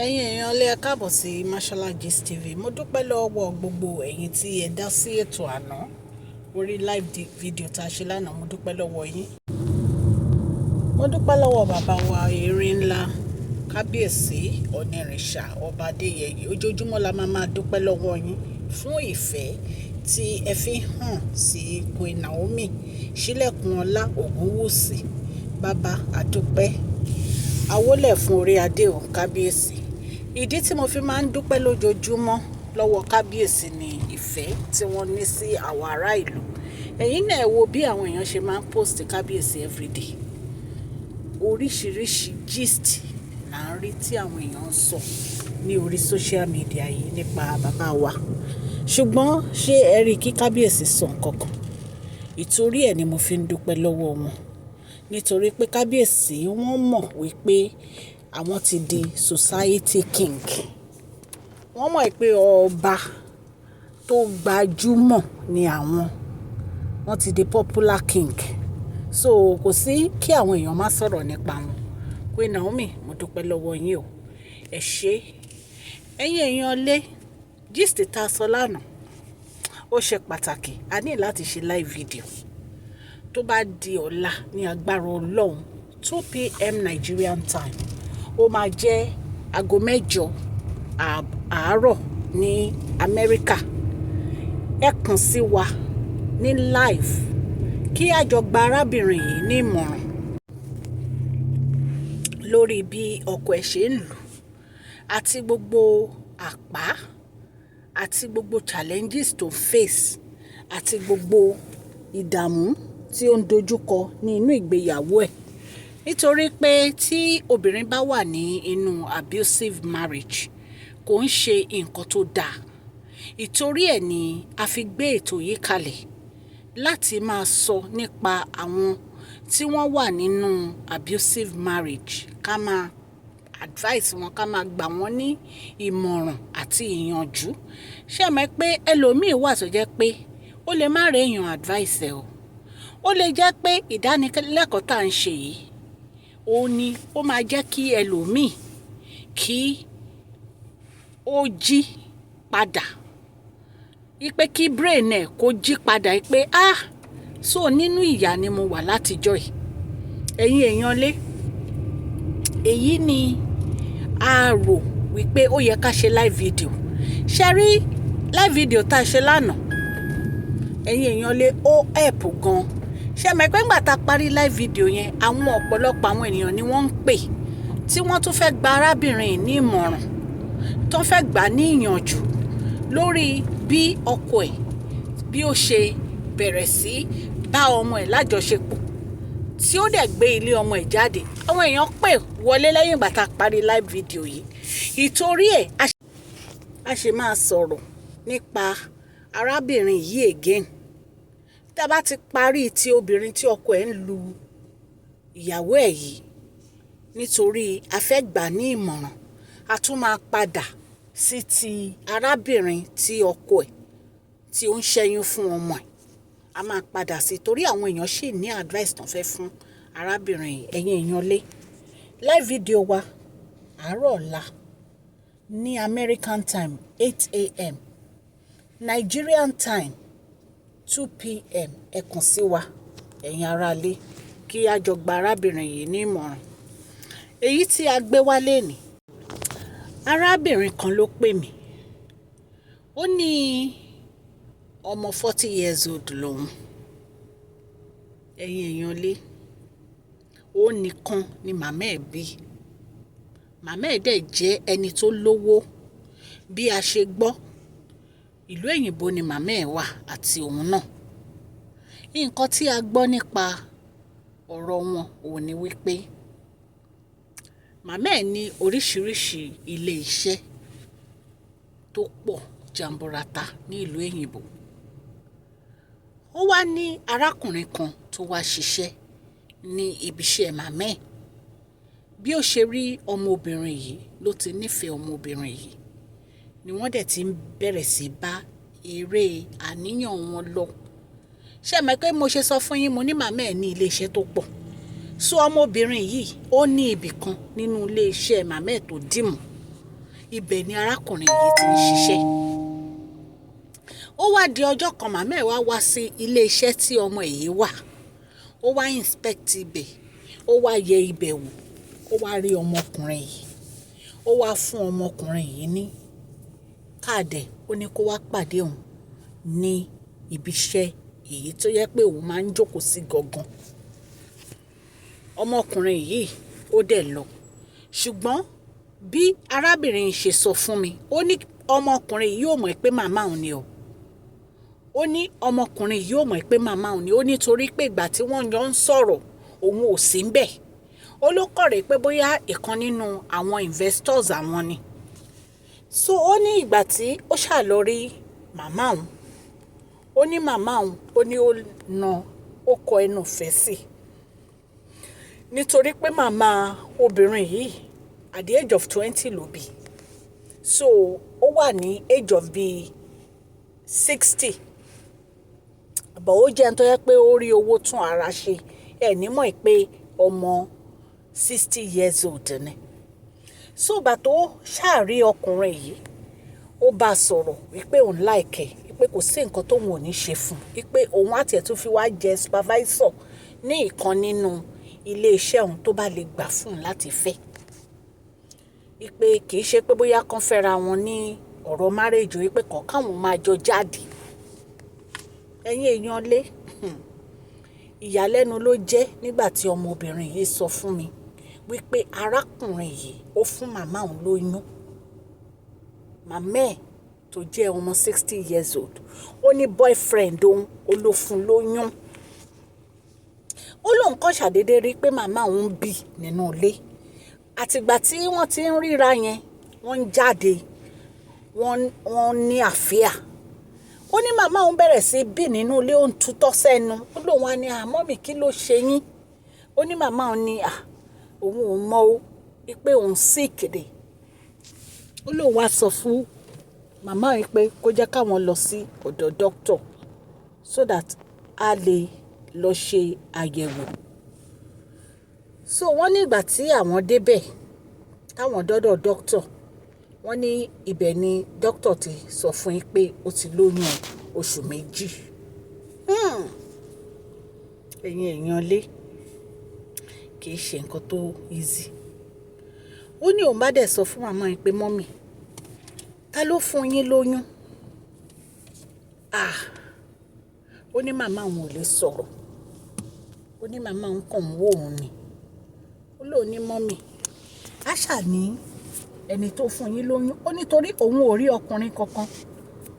Ẹ̀yin èèyàn lé ẹ káàbọ̀ sí Mashola Gist TV. Mo dúpẹ́ lọ́wọ́ gbogbo ẹ̀yin tí ẹ dá sí ètò àná orí live video tá a ṣe lánàá. Mo dúpẹ́ lọ́wọ́ yín. Mo dúpẹ́ lọ́wọ́ bàbá wa erin ńlá kábíyèsí onírìṣà ọba Adéyẹyè. Ojoojúmọ́ la máa dúpẹ́ lọ́wọ́ yín fún ìfẹ́ tí ẹ fi hàn sí Queen Naomi Sílẹ̀kùnọlá Ògúnwùsì. Bàbá àdúpẹ́ àwọlẹ̀ fún orí adé o kábíyèsí. Ìdí tí mo fi máa ń dúpẹ́ lójoojúmọ́ lọ́wọ́ kábíyèsí ni ìfẹ́ tí wọ́n ní sí àwọn ará ìlú. Ẹ̀yin náà wo bí àwọn èèyàn ṣe máa ń post kábíyèsí everyday. Oríṣiríṣi gist là ń rí tí àwọn èèyàn ń sọ ní orí social media yìí nípa bàbá wa. Ṣùgbọ́n ṣé ẹ rí kí kábíyèsí sọ nǹkan kan? Ìtorí ẹ̀ ni mo fi ń dúpẹ́ lọ́wọ́ wọn. Nítorí pé kábíyèsí wọ́n mọ̀ wípé àwọn ti di society king. Wọ́n mọ̀ pé ọba tó gbajúmọ̀ ni àwọn. Wọ́n ti di popular king. So kò sí kí àwọn èèyàn má sọ̀rọ̀ nípa wọn. Queen Naomi, mo dúpẹ́ lọ́wọ́ yín o. Ẹ ṣé. Ẹ̀yin èèyàn lé gist tá a sọ lánàá. Ó ṣe pàtàkì. A ní láti ṣe live video. Tó bá di ọ̀la ní agbára Ọlọ́run 2 p.m. Nigerian time. Ó máa jẹ́ aago 8 àárọ̀ ní Amẹ́ríkà. Ẹ kàn sí wa ní live kí a jọ gba arábìnrin yìí ní ìmọ̀ràn lórí bí ọkọ ẹ̀ ṣe ń lù àti gbogbo àpá àti gbogbo challenges tó face àti gbogbo ìdààmú tí ó ń dojúkọ ní inú ìgbéyàwó ẹ̀. Nítorí pé tí obìnrin bá wà ní inú abusive marriage kò ń ṣe nǹkan tó dáa. Ìtorí ẹ̀ ni a fi gbé ètò yìí kalẹ̀ láti máa sọ nípa àwọn tí wọ́n wà nínú abusive marriage. Ká máa advice wọn, ká máa gbà wọ́n ní ìmọ̀ràn àti ìyànjú. Ṣé ẹ mọ̀ pé ẹlòmíì wà tó jẹ́ pé ó lè má rí èèyàn advice ẹ̀ o. Ó lè jẹ́ pé ìdánilẹ́kọ̀ọ́ tá à ń ṣe yìí ó ní ó máa jẹ́ kí ẹlòmíì kí ó jí padà. Ipe kí brain ẹ̀ kó jí padà pé so nínú ìyà ni mo wà látijọ́ yìí. Ẹ̀yin èèyàn lé. Èyí ni a rò wípé ó yẹ ká ṣe live video. Ṣé rí live video tá a ṣe lánàá? Ẹ̀yin èèyàn lé ó help gan. Ṣé mọ̀ pé ńgbà tá a parí live video yẹn àwọn ọ̀pọ̀lọpọ̀ àwọn ènìyàn ni wọ́n ń pè tí wọ́n tún fẹ́ gba arábìnrin ní ìmọ̀ràn tó fẹ́ gbà ní ìyànjú lórí bí ọkọ ẹ̀ bí ó ṣe bẹ̀rẹ̀ sí bá ọmọ ẹ̀ lájọṣepọ̀ tí ó dẹ̀ gbé ilé ọmọ ẹ̀ jáde. Àwọn èèyàn pè wọlé lẹ́yìn ìgbà tá a parí live video yìí. Ìtorí ẹ̀ a ṣe máa sọ̀rọ̀ nípa arábìnrin yìí again. Tá a bá ti parí ti obìnrin tí ọkọ ẹ̀ ń lu ìyàwó ẹ̀ yìí nítorí a fẹ́ gbà ní ìmọ̀ràn, a tún máa padà sí ti arábìnrin tí ọkọ ẹ̀ tí ó ń ṣẹ́yún fún ọmọ ẹ̀. A máa padà sí torí àwọn èèyàn sì ní advice tán fẹ́ fún arábìnrin yìí. Ẹ̀yin èèyàn lé live video wa àárọ̀ ọ̀la ní American time 8 a.m. Nigerian time 2 p.m. Ẹ kàn sí wa ẹ̀yin aráalé kí a jọ gba arábìnrin yìí ní ìmọ̀ràn. Èyí tí a gbé wá lénìí, arábìnrin kan ló pè mí. Ó ní ọmọ 40 years old lòun. Ẹ̀yin èèyàn lé. Ó nìkan ni màmá ẹ̀ bí. Màmá ẹ̀ dẹ̀ jẹ́ ẹni tó lówó. Bí a ṣe gbọ́, ìlú òyìnbó ni màmá ẹ̀ wà àti òun náà. Nǹkan tí a gbọ́ nípa ọ̀rọ̀ wọn òun ni wípé màmá ẹ̀ ní oríṣiríṣi ilé iṣẹ́ tó pọ̀ jàǹbùràtà ní ìlú òyìnbó. Ó wá ní arákùnrin kan tó wá ṣiṣẹ́ ní ibiṣẹ́ màmá ẹ̀. Bí ó ṣe rí ọmọbìnrin yìí ló ti nífẹ̀ẹ́ ọmọbìnrin yìí ni wọ́n dẹ̀ ti ń bẹ̀rẹ̀ sí bá eré àníyàn wọn lọ. Ṣé mọ̀ pé mo ṣe sọ fún yín mo ní màmá ẹ̀ ní ilé iṣẹ́ tó pọ̀. So ọmọbìnrin yìí ó ní ibì kan nínú ilé iṣẹ́ màmá ẹ̀ tó dìmú ibẹ̀ ni arákùnrin yìí ti ń ṣiṣẹ́. Ó wá di ọjọ́ kan màmá ẹ̀ wá sí ilé iṣẹ́ tí ọmọ èyí wà. Ó wá inspect ibẹ̀, ó wá yẹ ibẹ̀ wò, ó wá rí ọmọkùnrin yìí. Ó wá fún ọmọkùnrin yìí ní káàdì, ó ní kó wá pàdé òun ní ibi iṣẹ́ èyí tó yẹ pé òun máa ń jókòó sí gangan. Ọmọkùnrin yìí ó dẹ̀ lọ. Ṣùgbọ́n bí arábìnrin ṣe sọ fún mi, ó ní ọmọkùnrin yìí ò mọ̀ pé màmá òun ni o. Ó ní ọmọkùnrin yìí ò mọ̀ pé màmá òun ni, ó nítorí pé ìgbà tí wọ́n jọ ń sọ̀rọ̀ òun ò sí ń bẹ̀. Ó ló kọ̀rẹ́ pé bóyá ìkan nínú àwọn investors àwọn ni. So ó ní ìgbà tí ó ṣàlọ rí màmá òun, ó ní màmá òun, ó ní ó kọ ẹnu fẹ́ sí. Nítorí pé màmá obìnrin yìí at the age of 20 ló bí. So ó wà ní age of bíi 60. But ó jẹ́ ẹni tó yẹ pé ó rí owó tún ara ṣe. Ẹ ní mọ̀ pé ọmọ 60 years old ni. So ìgbà tó ṣàrí ọkùnrin yìí, ó bá sọ̀rọ̀ wípé òun láìkẹ́, wípé kò sí nǹkan tóun ò ní ṣe fún un, wípé òun àti ẹ̀ tún fi wá jẹ supervisor ní ìkan nínú ilé iṣẹ́ òun tó bá lè gbà fún un láti fẹ́. Wípé kì í ṣe pé bóyá kan fẹ́ra wọn ní ọ̀rọ̀ marriage, wípé káwọn máa jọ jáde. Ẹ̀yin èèyàn lé, ìyàlẹ́nu ló jẹ́ nígbà tí ọmọbìnrin yìí sọ fún mi wípé arákùnrin yìí ó fún màmá òun lóyún. Màmá ẹ̀ tó jẹ́ ọmọ 60 years old, ó ní boyfriend òun ó ló fún lóyún. Ó lóun kàn ṣàdédé rí pé màmá òun bì nínú ilé. Àtìgbà tí wọ́n ti ń ríra yẹn, wọ́n ń jáde, wọ́n ní àfíà. Ó ní màmá òun bẹ̀rẹ̀ sí bì nínú ilé, ó ń tutọ́ sẹ́nu. Ó lóun wá ní mọ́mì kí ló ṣe yín? Ó ní màmá òun ní òun ò mọ̀ ó, pé òun sick dé. Ó lóun wá sọ fún màmá yìí pé kó jẹ́ káwọn lọ sí ọ̀dọ̀ doctor so that a lè lọ ṣe àyẹ̀wò. So wọ́n ní ìgbà tí àwọn débẹ̀, táwọn dọ́dọ̀ doctor, wọ́n ní ibẹ̀ ni doctor ti sọ fún yín pé ó ti lóyún oṣù 2. Ẹ̀yin èèyàn lé, kì í ṣe nǹkan tó easy. Ó ní òun bá dẹ̀ sọ fún màmá yìí pé mọ́mì, ta ló fún yín lóyún? Ó ní màmá òun ò lè sọ̀rọ̀. Ó ní màmá òun kàn ń wò òun ni. Ó lóun ní mọ́mì, àṣà ní ẹni tó fún yín lóyún. Ó nítorí òun ò rí ọkùnrin kankan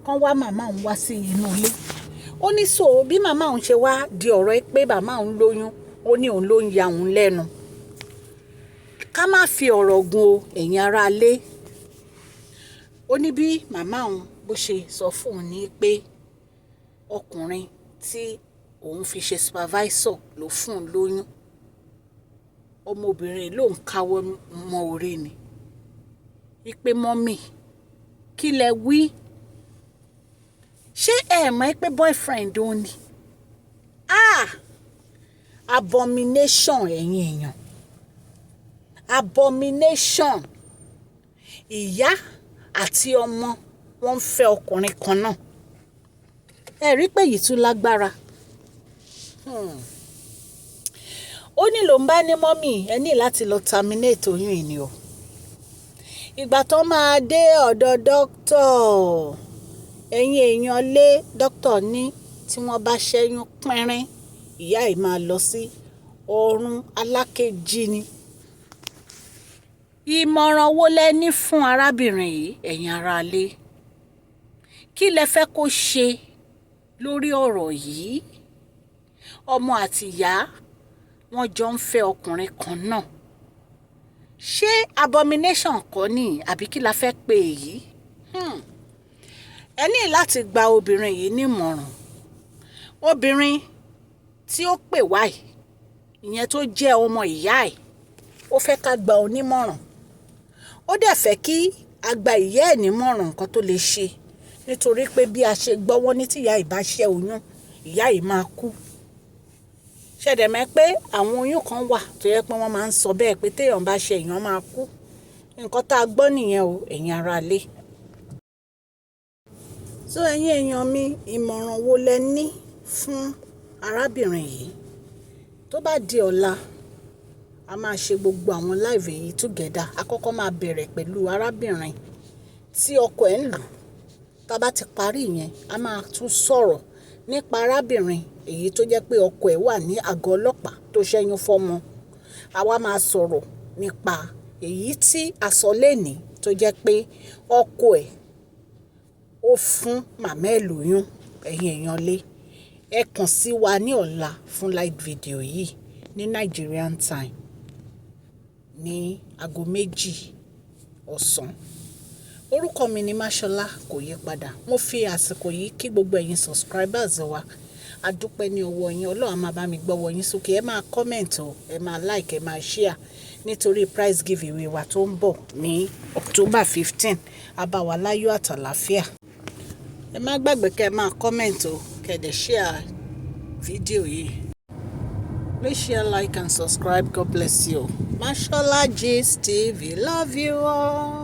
kan wá màmá òun wá sí inú ilé. Ó ní so bí màmá òun ṣe wá di ọ̀rọ̀ pé màmá òun lóyún, ó ní òun ló ń ya òun lẹ́nu. Ká má fi ọ̀rọ̀ gun o, ẹ̀yin ará ilé. Ó ní bí màmá òun bó ṣe sọ fún òun ní pé ọkùnrin tí òun fi ṣe supervisor ló fún un lóyún. Ọmọbìnrin ló ń káwọ́ mọ́ orí ni. Wípé mọ́mì, kí lẹ wí? Ṣé ẹ mọ̀ pé boyfriend òun ni? Abomination ẹ̀yin èèyàn. Abomination. Ìyá àti ọmọ wọ́n ń fẹ́ ọkùnrin kan náà. Ẹ rí pé yìí tún lágbára. Ó ní ló ń bá ní mọ́mì ẹ ní láti lọ terminate oyún yìí ni o. Ìgbà tó máa dé ọ̀dọ̀ dókítọ̀, ẹ̀yin èèyàn lé, dókítọ̀ ní tí wọ́n bá ṣẹ́yún pínrín, ìyá yìí máa lọ sí ọ̀run alákejì ni. Ìmọ̀ràn wo lẹ ní fún arábìnrin yìí, ẹ̀yin ará ilé? Kí lẹ fẹ́ kó ṣe lórí ọ̀rọ̀ yìí? Ọmọ àti ìyá wọ́n jọ ń fẹ́ ọkùnrin kan náà. Ṣé abomination kọ́ ni àbí kí la fẹ́ pè èyí? Ẹ ní láti gba obìnrin yìí nímọ̀ràn. Obìnrin tí ó pè wá yìí, ìyẹn tó jẹ́ ọmọ ìyá ẹ̀, ó fẹ́ ká gba onímọ̀ràn. Ó dẹ̀ fẹ́ kí a gba ìyá ẹ̀ nímọ̀ràn nǹkan tó lè ṣe. Nítorí pé bí a ṣe gbọ́ wọ́n ní tí ìyá yìí bá ṣẹ́ oyún, ìyá yìí máa kú. Ṣẹ̀dẹ̀ mọ̀ pé àwọn oyún kan wà tó yẹ pé wọ́n máa ń sọ bẹ́ẹ̀ pé téèyàn bá ṣe èèyàn máa kú. nǹkan tá a gbọ́ nìyẹn o ẹ̀yin ará ilé. So ẹ̀yin èèyàn mi, ìmọ̀ràn wo lẹ ní fún arábìnrin yìí? Tó bá di ọ̀la, a máa ṣe gbogbo àwọn live yìí together. A kọ́kọ́ máa bẹ̀rẹ̀ pẹ̀lú arábìnrin tí ọkọ ẹ̀ ń lù. Tá bá ti parí yẹn, a máa tún sọ̀rọ̀ nípa arábìnrin èyí tó jẹ́ pé ọkọ ẹ̀ wà ní àgọ́ ọlọ́pàá tó ṣẹ́yún fọ́mọ. A wá máa sọ̀rọ̀ nípa èyí tí a sọ lénìí tó jẹ́ pé ọkọ ẹ̀ ó fún màmá ẹ̀ lóyún. Ẹ̀yin èèyàn lé, ẹ kàn sí wa ní ọ̀la fún live video yìí ní Nigerian time ní aago 2 ọ̀sán. Orúkọ mi ni Máṣọ́lá, kò yí padà. Mo fi àsìkò yìí kí gbogbo ẹ̀yin subscribers wa. A dúpẹ́ ní ọwọ́ yín. Ọlọ́run á máa bá mi gbọ́wọ́ yín sókè. Ẹ máa comment o, ẹ máa like, ẹ máa share nítorí prize giveaway wa tó ń bọ̀ ní October 15. A bá wa láyọ̀ àtàlàáfíà. Ẹ má gbàgbé kẹ́ ẹ máa comment o, kẹ́ dẹ̀ share fídíò yìí. Please share, like and subscribe. God bless you. Mashola Gist TV. Love you all.